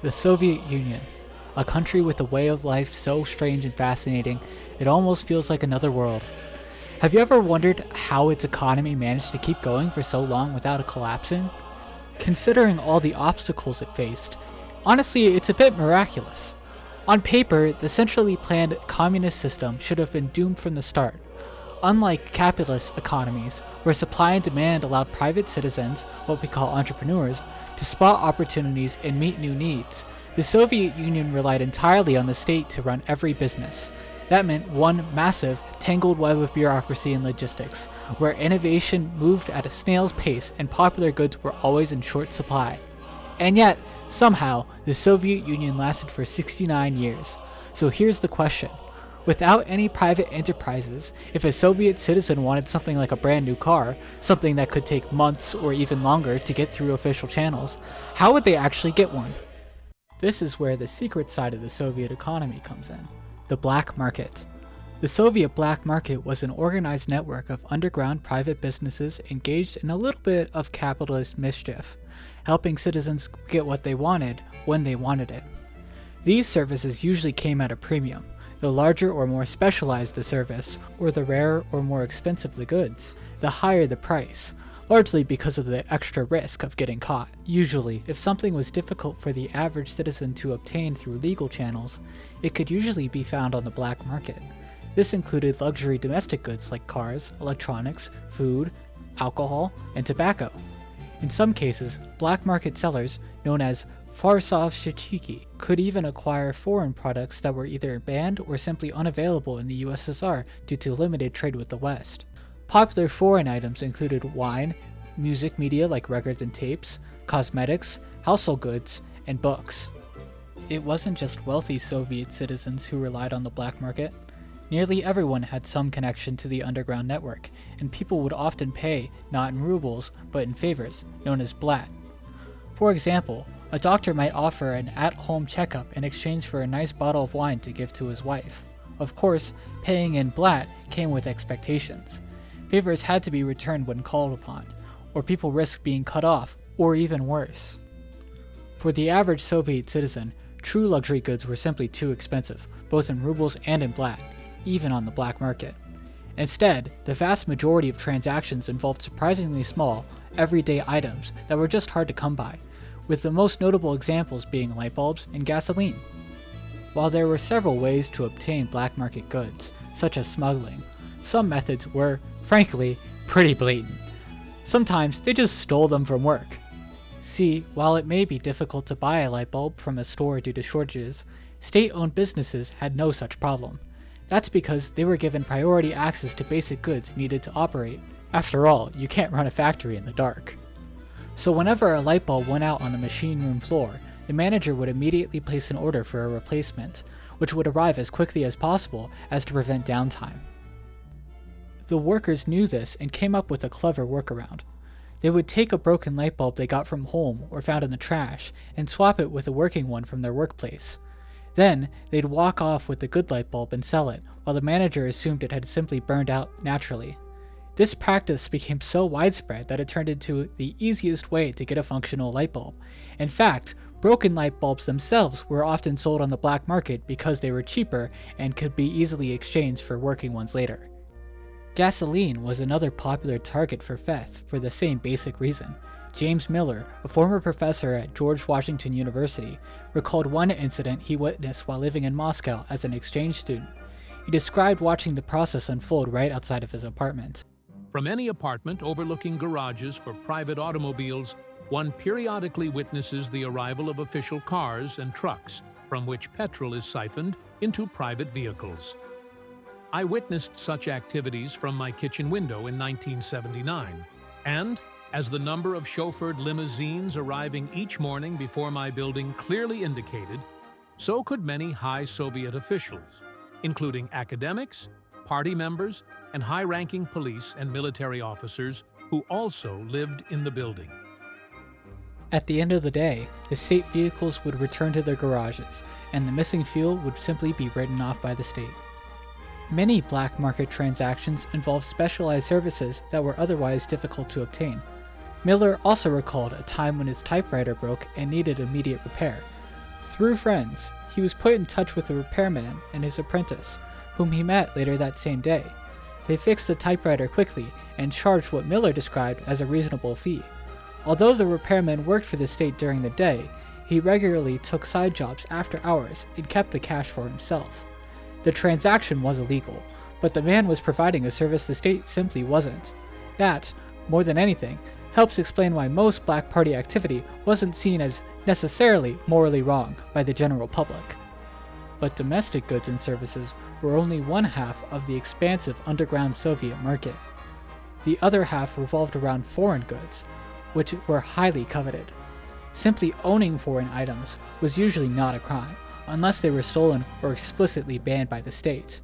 The Soviet Union, a country with a way of life so strange and fascinating, it almost feels like another world. Have you ever wondered how its economy managed to keep going for so long without it collapsing? Considering all the obstacles it faced, honestly, it's a bit miraculous. On paper, the centrally planned communist system should have been doomed from the start. Unlike capitalist economies, where supply and demand allowed private citizens, what we call entrepreneurs, to spot opportunities and meet new needs, the Soviet Union relied entirely on the state to run every business. That meant one massive, tangled web of bureaucracy and logistics, where innovation moved at a snail's pace and popular goods were always in short supply. And yet, somehow, the Soviet Union lasted for 69 years. So here's the question. Without any private enterprises, if a Soviet citizen wanted something like a brand new car, something that could take months or even longer to get through official channels, how would they actually get one? This is where the secret side of the Soviet economy comes in. The black market. The Soviet black market was an organized network of underground private businesses engaged in a little bit of capitalist mischief, helping citizens get what they wanted when they wanted it. These services usually came at a premium. The larger or more specialized the service, or the rarer or more expensive the goods, the higher the price, largely because of the extra risk of getting caught. Usually, if something was difficult for the average citizen to obtain through legal channels, it could usually be found on the black market. This included luxury domestic goods like cars, electronics, food, alcohol, and tobacco. In some cases, black market sellers, known as farsovщики, could even acquire foreign products that were either banned or simply unavailable in the USSR due to limited trade with the West. Popular foreign items included wine, music media like records and tapes, cosmetics, household goods, and books. It wasn't just wealthy Soviet citizens who relied on the black market. Nearly everyone had some connection to the underground network, and people would often pay not in rubles but in favors, known as blat. For example, a doctor might offer an at-home checkup in exchange for a nice bottle of wine to give to his wife. Of course, paying in blat came with expectations. Favors had to be returned when called upon, or people risked being cut off, or even worse. For the average Soviet citizen, true luxury goods were simply too expensive, both in rubles and in blat, even on the black market. Instead, the vast majority of transactions involved surprisingly small, everyday items that were just hard to come by, with the most notable examples being light bulbs and gasoline. While there were several ways to obtain black market goods, such as smuggling, some methods were, frankly, pretty blatant. Sometimes they just stole them from work. See, while it may be difficult to buy a light bulb from a store due to shortages, state-owned businesses had no such problem. That's because they were given priority access to basic goods needed to operate. After all, you can't run a factory in the dark. So whenever a light bulb went out on the machine room floor, the manager would immediately place an order for a replacement, which would arrive as quickly as possible as to prevent downtime. The workers knew this and came up with a clever workaround. They would take a broken light bulb they got from home or found in the trash and swap it with a working one from their workplace. Then, they'd walk off with the good light bulb and sell it, while the manager assumed it had simply burned out naturally. This practice became so widespread that it turned into the easiest way to get a functional light bulb. In fact, broken light bulbs themselves were often sold on the black market because they were cheaper and could be easily exchanged for working ones later. Gasoline was another popular target for theft for the same basic reason. James Miller, a former professor at George Washington University, recalled one incident he witnessed while living in Moscow as an exchange student. He described watching the process unfold right outside of his apartment. From any apartment overlooking garages for private automobiles, one periodically witnesses the arrival of official cars and trucks, from which petrol is siphoned into private vehicles. I witnessed such activities from my kitchen window in 1979, and as the number of chauffeured limousines arriving each morning before my building clearly indicated, so could many high Soviet officials, including academics, party members, and high-ranking police and military officers who also lived in the building. At the end of the day, the state vehicles would return to their garages, and the missing fuel would simply be written off by the state. Many black market transactions involved specialized services that were otherwise difficult to obtain. Miller also recalled a time when his typewriter broke and needed immediate repair. Through friends, he was put in touch with a repairman and his apprentice, whom he met later that same day. They fixed the typewriter quickly and charged what Miller described as a reasonable fee. Although the repairman worked for the state during the day, he regularly took side jobs after hours and kept the cash for himself. The transaction was illegal, but the man was providing a service the state simply wasn't. That, more than anything, helps explain why most Black Party activity wasn't seen as necessarily morally wrong by the general public. But domestic goods and services were only one half of the expansive underground Soviet market. The other half revolved around foreign goods, which were highly coveted. Simply owning foreign items was usually not a crime, unless they were stolen or explicitly banned by the state.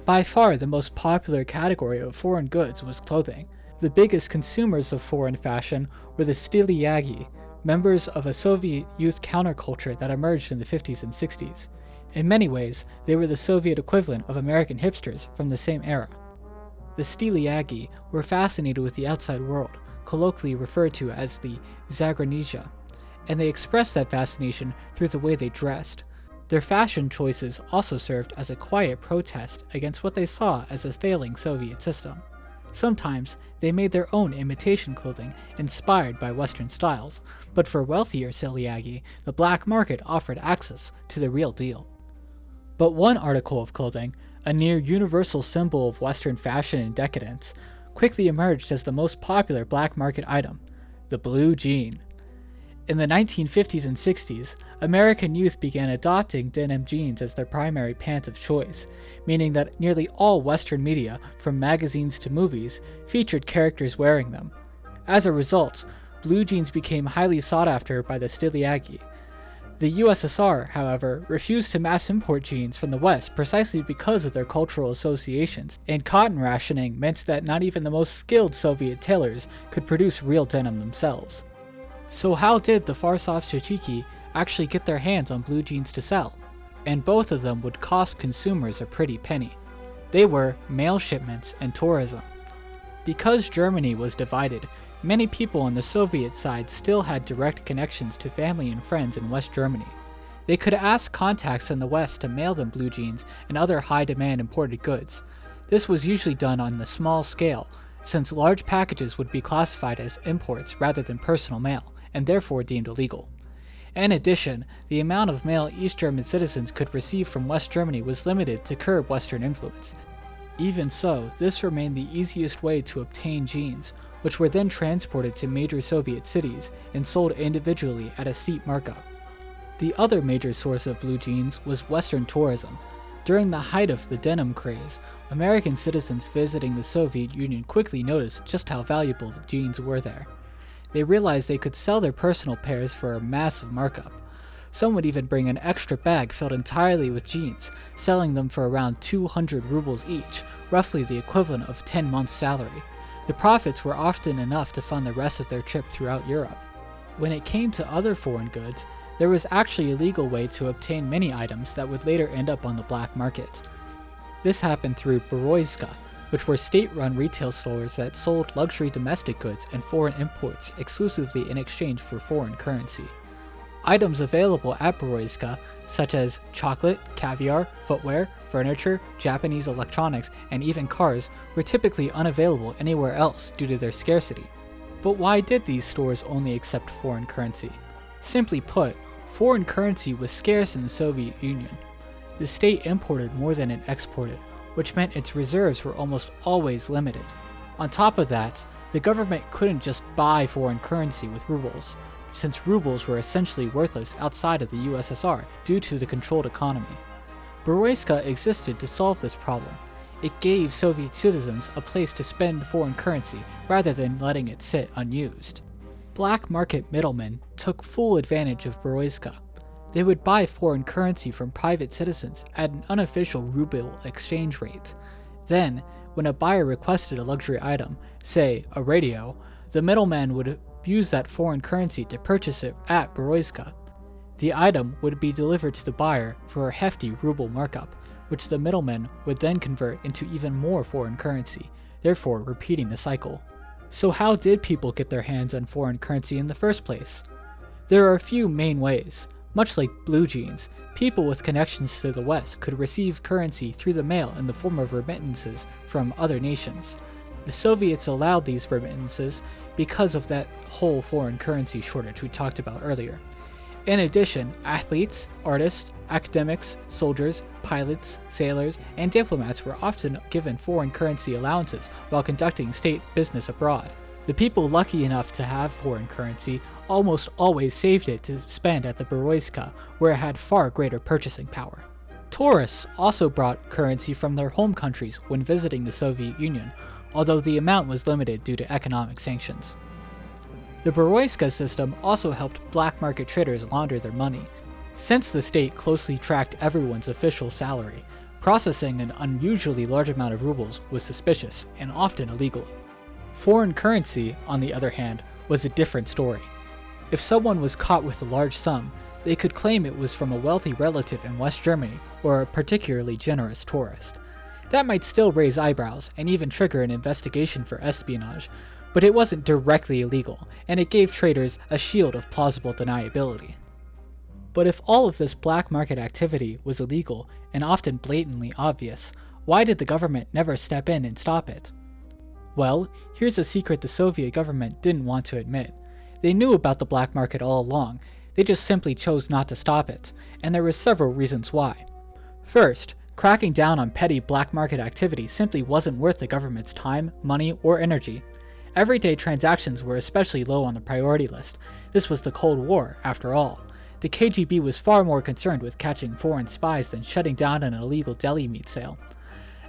By far the most popular category of foreign goods was clothing. The biggest consumers of foreign fashion were the Stiliagi, members of a Soviet youth counterculture that emerged in the 50s and 60s. In many ways, they were the Soviet equivalent of American hipsters from the same era. The Stiliagi were fascinated with the outside world, colloquially referred to as the Zagraniya, and they expressed that fascination through the way they dressed. Their fashion choices also served as a quiet protest against what they saw as a failing Soviet system. Sometimes they made their own imitation clothing inspired by Western styles, but for wealthier Stiliagi, the black market offered access to the real deal. But one article of clothing, a near universal symbol of Western fashion and decadence, quickly emerged as the most popular black market item: the blue jean. In the 1950s and 60s, American youth began adopting denim jeans as their primary pant of choice, meaning that nearly all Western media, from magazines to movies, featured characters wearing them. As a result, blue jeans became highly sought after by the Stiliagi. The USSR, however, refused to mass import jeans from the West precisely because of their cultural associations, and cotton rationing meant that not even the most skilled Soviet tailors could produce real denim themselves. So how did the Farsovtchiki actually get their hands on blue jeans to sell? And both of them would cost consumers a pretty penny. They were mail shipments and tourism. Because Germany was divided, many people on the Soviet side still had direct connections to family and friends in West Germany. They could ask contacts in the West to mail them blue jeans and other high-demand imported goods. This was usually done on a small scale, since large packages would be classified as imports rather than personal mail, and therefore deemed illegal. In addition, the amount of mail East German citizens could receive from West Germany was limited to curb Western influence. Even so, this remained the easiest way to obtain jeans, which were then transported to major Soviet cities and sold individually at a steep markup. The other major source of blue jeans was Western tourism. During the height of the denim craze, American citizens visiting the Soviet Union quickly noticed just how valuable the jeans were there. They realized they could sell their personal pairs for a massive markup. Some would even bring an extra bag filled entirely with jeans, selling them for around 200 rubles each, roughly the equivalent of 10 months' salary. The profits were often enough to fund the rest of their trip throughout Europe. When it came to other foreign goods, there was actually a legal way to obtain many items that would later end up on the black market. This happened through Beroizka, which were state-run retail stores that sold luxury domestic goods and foreign imports exclusively in exchange for foreign currency. Items available at Beroizka, such as chocolate, caviar, footwear, furniture, Japanese electronics, and even cars, were typically unavailable anywhere else due to their scarcity. But why did these stores only accept foreign currency? Simply put, foreign currency was scarce in the Soviet Union. The state imported more than it exported, which meant its reserves were almost always limited. On top of that, the government couldn't just buy foreign currency with rubles, since rubles were essentially worthless outside of the USSR due to the controlled economy. Beroizka existed to solve this problem. It gave Soviet citizens a place to spend foreign currency rather than letting it sit unused. Black market middlemen took full advantage of Beroizka. They would buy foreign currency from private citizens at an unofficial ruble exchange rate. Then, when a buyer requested a luxury item, say a radio, the middleman would use that foreign currency to purchase it at Beroizka. The item would be delivered to the buyer for a hefty ruble markup, which the middleman would then convert into even more foreign currency, therefore repeating the cycle. So how did people get their hands on foreign currency in the first place? There are a few main ways. Much like blue jeans, people with connections to the West could receive currency through the mail in the form of remittances from other nations. The Soviets allowed these remittances because of that whole foreign currency shortage we talked about earlier. In addition, athletes, artists, academics, soldiers, pilots, sailors, and diplomats were often given foreign currency allowances while conducting state business abroad. The people lucky enough to have foreign currency almost always saved it to spend at the Beroiska, where it had far greater purchasing power. Tourists also brought currency from their home countries when visiting the Soviet Union, although the amount was limited due to economic sanctions. The Beroiska system also helped black market traders launder their money. Since the state closely tracked everyone's official salary, processing an unusually large amount of rubles was suspicious and often illegal. Foreign currency, on the other hand, was a different story. If someone was caught with a large sum, they could claim it was from a wealthy relative in West Germany or a particularly generous tourist. That might still raise eyebrows and even trigger an investigation for espionage, but it wasn't directly illegal, and it gave traders a shield of plausible deniability. But if all of this black market activity was illegal and often blatantly obvious, why did the government never step in and stop it? Well, here's a secret the Soviet government didn't want to admit. They knew about the black market all along, they just simply chose not to stop it, and there were several reasons why. First, cracking down on petty black market activity simply wasn't worth the government's time, money, or energy. Everyday transactions were especially low on the priority list. This was the Cold War, after all. The KGB was far more concerned with catching foreign spies than shutting down an illegal deli meat sale.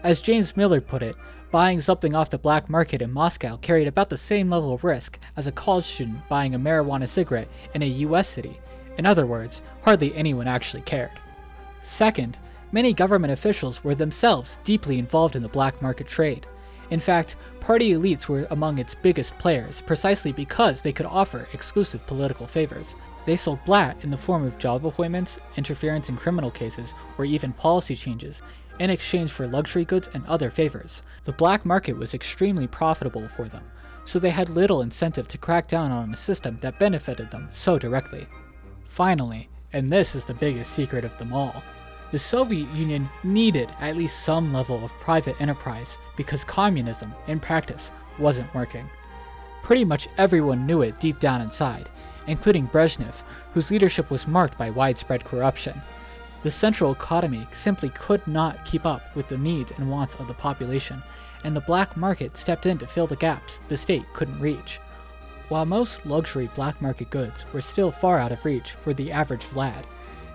As James Millard put it, buying something off the black market in Moscow carried about the same level of risk as a college student buying a marijuana cigarette in a US city. In other words, hardly anyone actually cared. Second, many government officials were themselves deeply involved in the black market trade. In fact, party elites were among its biggest players precisely because they could offer exclusive political favors. They sold blat in the form of job appointments, interference in criminal cases, or even policy changes, in exchange for luxury goods and other favors. The black market was extremely profitable for them, so they had little incentive to crack down on a system that benefited them so directly. Finally, and this is the biggest secret of them all, the Soviet Union needed at least some level of private enterprise because communism, in practice, wasn't working. Pretty much everyone knew it deep down inside, including Brezhnev, whose leadership was marked by widespread corruption. The central economy simply could not keep up with the needs and wants of the population, and the black market stepped in to fill the gaps the state couldn't reach. While most luxury black market goods were still far out of reach for the average lad,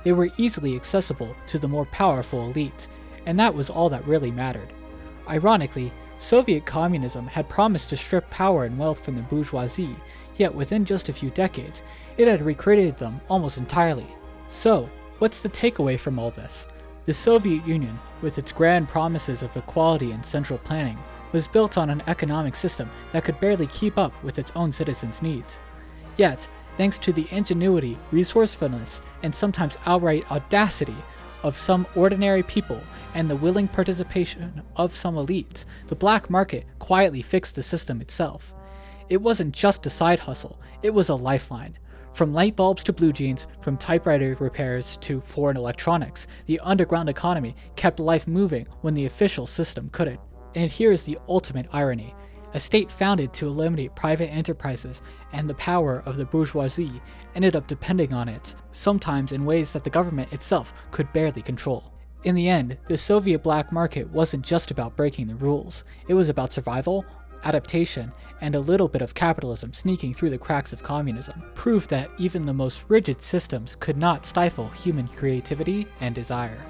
they were easily accessible to the more powerful elite, and that was all that really mattered. Ironically, Soviet communism had promised to strip power and wealth from the bourgeoisie, yet within just a few decades, it had recreated them almost entirely. So, what's the takeaway from all this? The Soviet Union, with its grand promises of equality and central planning, was built on an economic system that could barely keep up with its own citizens' needs. Yet, thanks to the ingenuity, resourcefulness, and sometimes outright audacity of some ordinary people and the willing participation of some elites, the black market quietly fixed the system itself. It wasn't just a side hustle, it was a lifeline. From light bulbs to blue jeans, from typewriter repairs to foreign electronics, the underground economy kept life moving when the official system couldn't. And here is the ultimate irony. A state founded to eliminate private enterprises and the power of the bourgeoisie ended up depending on it, sometimes in ways that the government itself could barely control. In the end, the Soviet black market wasn't just about breaking the rules. It was about survival, adaptation, and a little bit of capitalism sneaking through the cracks of communism. Proof that even the most rigid systems could not stifle human creativity and desire.